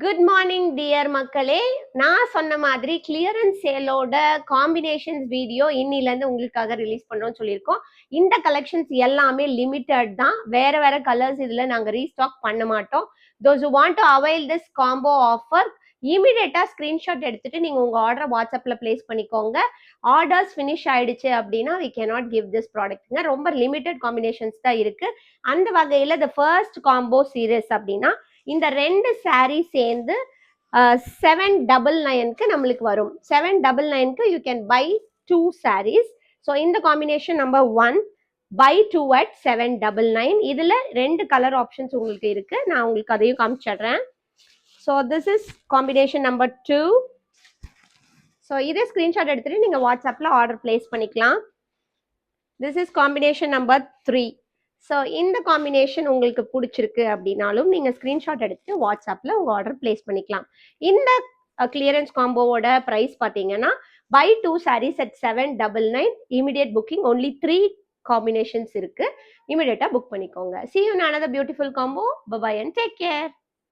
Good morning dear மக்களே. நான் சொன்ன மாதிரி கிளியரன்ஸ் சேலோட காம்பினேஷன்ஸ் வீடியோ இன்னிலேருந்து உங்களுக்காக ரிலீஸ் பண்ணோம்னு சொல்லியிருக்கோம். இந்த கலெக்ஷன்ஸ் எல்லாமே லிமிட்டட் தான். வேற வேற கலர்ஸ் இதில் நாங்கள் ரீஸ்டாக் பண்ண மாட்டோம். Those want to avail this combo offer இமீடியட்டாக ஸ்க்ரீன்ஷாட் எடுத்துட்டு நீங்கள் உங்கள் ஆர்டரை வாட்ஸ்அப்பில் பிளேஸ் பண்ணிக்கோங்க. ஆர்டர்ஸ் ஃபினிஷ் ஆயிடுச்சு அப்படின்னா வி கேனாட் கிவ் திஸ் ப்ராடக்ட்ங்க. ரொம்ப லிமிட்டட் காம்பினேஷன்ஸ் தான் இருக்குது. அந்த வகையில் த ஃபர்ஸ்ட் காம்போ சீரீஸ் அப்படின்னா இந்த ரெண்டு சாரீ சேர்ந்து 799க்கு நம்மளுக்கு வரும். 799க்கு you can buy 2 sarees. So இந்த காம்பினேஷன் நம்பர் 1 பை 2 at 799. இதில் ரெண்டு கலர் ஆப்ஷன்ஸ் உங்களுக்கு இருக்கு. நான் உங்களுக்கு அதையும் காமிச்சிடுறேன். So this is combination number 2. So இதே ஸ்க்ரீன்ஷாட் எடுத்துட்டு நீங்கள் வாட்ஸ்அப்பில் ஆர்டர் பிளேஸ் பண்ணிக்கலாம். This is combination number 3. So இந்த காம்பினேஷன் உங்களுக்கு பிடிச்சிருக்கு அப்படின்னாலும் நீங்கள் ஸ்க்ரீன்ஷாட் எடுத்துட்டு வாட்ஸ்அப்பில் உங்கள் ஆர்டர் பிளேஸ் பண்ணிக்கலாம். இந்த கிளியரன்ஸ் காம்போவோட ப்ரைஸ் பார்த்தீங்கன்னா buy 2 sarees at 799. Immediate booking. only 3 combinations இருக்குது. இமீடியட்டாக புக் பண்ணிக்கோங்க. See you in another beautiful combo. Bye bye and take care.